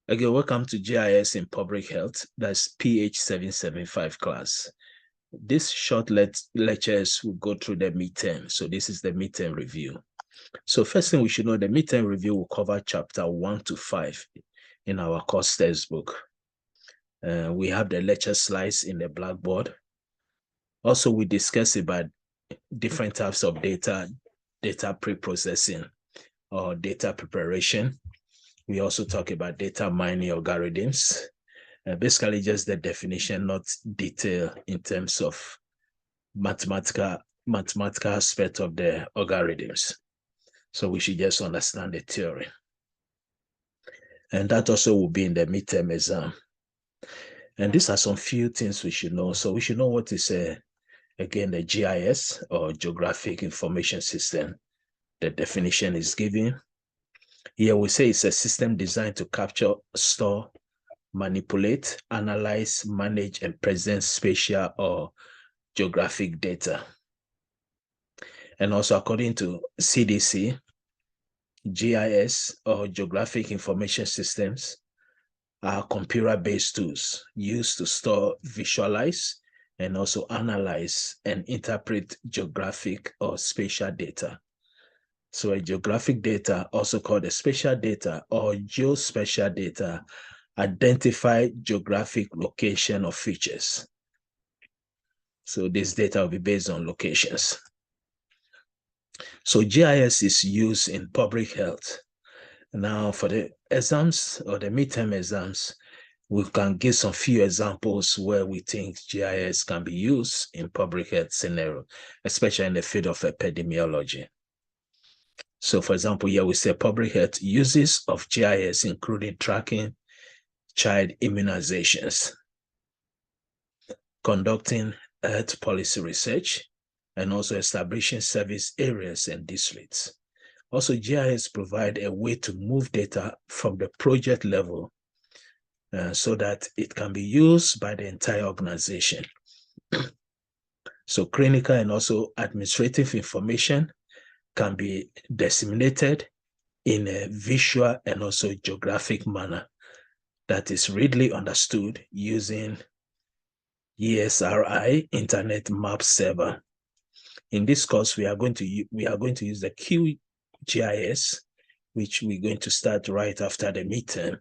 Again, welcome to GIS in Public Health. That's PH 775 class. This short lectures will go through the midterm. So this is the midterm review. So first thing we should know, the midterm review will cover chapter 1 to 5 in our course textbook. We have the lecture slides in the blackboard. Also, we discuss about different types of data pre-processing or data preparation. We also talk about data mining algorithms. Basically just the definition, not detail in terms of mathematical aspect of the algorithms. So we should just understand the theory. And that also will be in the midterm exam. And these are some few things we should know. So we should know what is, again, the GIS or Geographic Information System. The definition is given. Here we say it's a system designed to capture, store, manipulate, analyze, manage, and present spatial or geographic data. And also according to CDC, GIS or Geographic Information Systems are computer-based tools used to store, visualize, and also analyze and interpret geographic or spatial data. So a geographic data, also called a spatial data or geospatial data, identify geographic location of features. So this data will be based on locations. So GIS is used in public health. Now for the exams or the midterm exams, we can give some few examples where we think GIS can be used in public health scenario, especially in the field of epidemiology. So for example, here we say public health uses of GIS, including tracking child immunizations, conducting health policy research, and also establishing service areas and districts. Also, GIS provide a way to move data from the project level so that it can be used by the entire organization. So clinical and also administrative information can be disseminated in a visual and also geographic manner that is readily understood using ESRI Internet Map Server. In this course, we are going to use the QGIS, which we're going to start right after the midterm,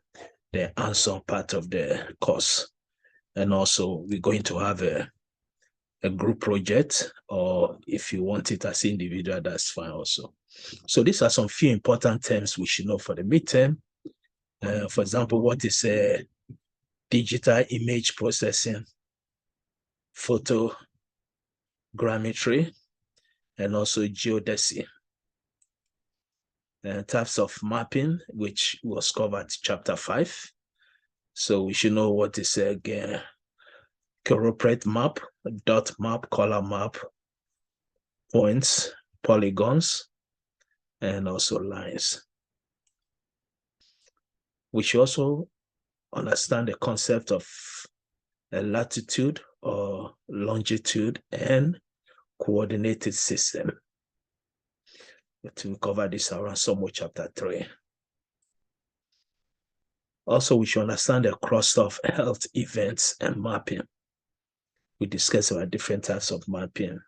the hands-on part of the course. And also we're going to have a group project, or if you want it as individual, that's fine also. So these are some few important terms we should know for the midterm. For example, what is digital image processing, photogrammetry, and also geodesy. Types of mapping, which was covered chapter 5. So we should know what is again corporate map, dot map, color map, points, polygons, and also lines. We should also understand the concept of a latitude or longitude and coordinated system. To cover this around somewhere chapter 3. Also, we should understand the cluster of health events and mapping. We discuss about different types of mapping.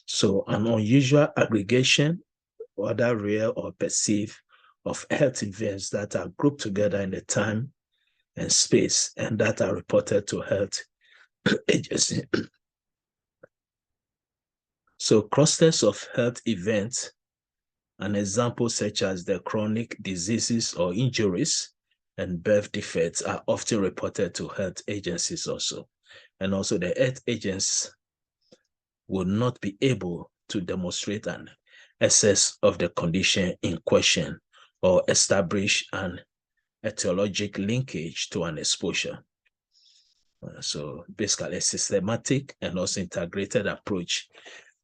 So an unusual aggregation, whether real or perceived, of health events that are grouped together in the time and space and that are reported to health agency. So clusters of health events, an example such as the chronic diseases or injuries and birth defects are often reported to health agencies also. And also the health agents will not be able to demonstrate an excess of the condition in question or establish an etiologic linkage to an exposure. So basically a systematic and also integrated approach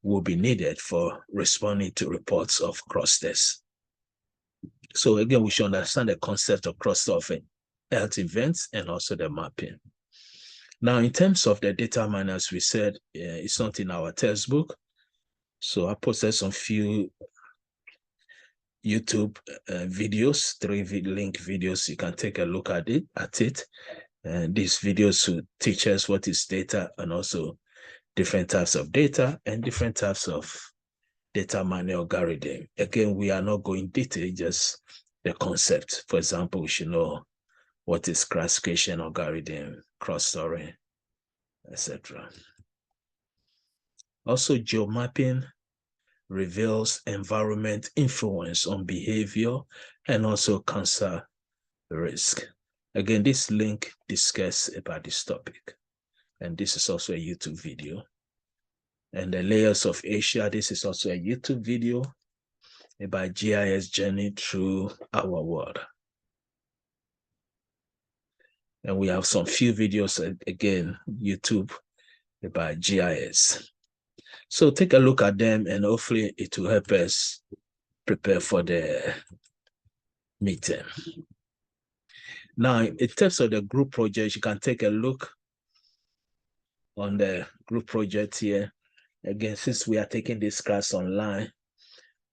will be needed for responding to reports of clusters. So again, we should understand the concept of cluster of health events and also the mapping. Now, in terms of the data miners, we said it's not in our textbook. So I posted some few YouTube videos, 3 link videos. You can take a look at it. And these videos will teach us what is data and also different types of data and different types of data mining algorithm. Again, we are not going detail, just the concept. For example, we should know what is classification algorithm, cross-storing, etc. Also, geomapping reveals environment influence on behavior and also cancer risk. Again, this link discusses about this topic. And this is also a YouTube video. And the layers of Asia, this is also a YouTube video about GIS journey through our world. And we have some few videos, again, YouTube about GIS. So take a look at them and hopefully it will help us prepare for the midterm. Now, in terms of the group projects, you can take a look on the group project here. Again, since we are taking this class online,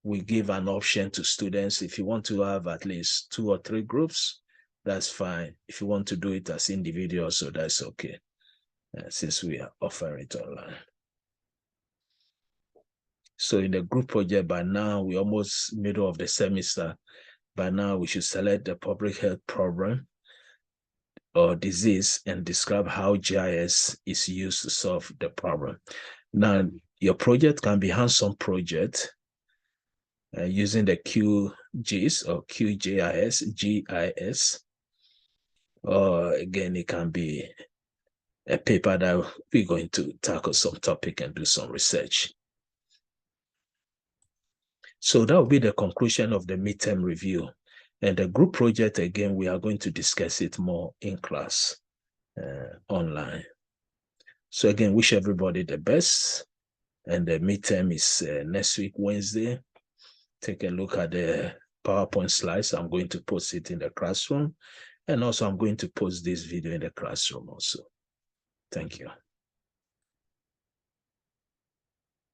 we give an option to students. If you want to have at least 2 or 3 groups, that's fine. If you want to do it as individuals, so that's okay, since we are offering it online. So in the group project, by now, we're almost middle of the semester. By now, we should select the public health problem or disease and describe how GIS is used to solve the problem. Now, your project can be hands-on project using the QGIS or GIS. Or again, it can be a paper that we're going to tackle some topic and do some research. So that will be the conclusion of the midterm review. And the group project, again, we are going to discuss it more in class online. So again, wish everybody the best. And the midterm is next week, Wednesday. Take a look at the PowerPoint slides. I'm going to post it in the classroom. And also I'm going to post this video in the classroom also. Thank you.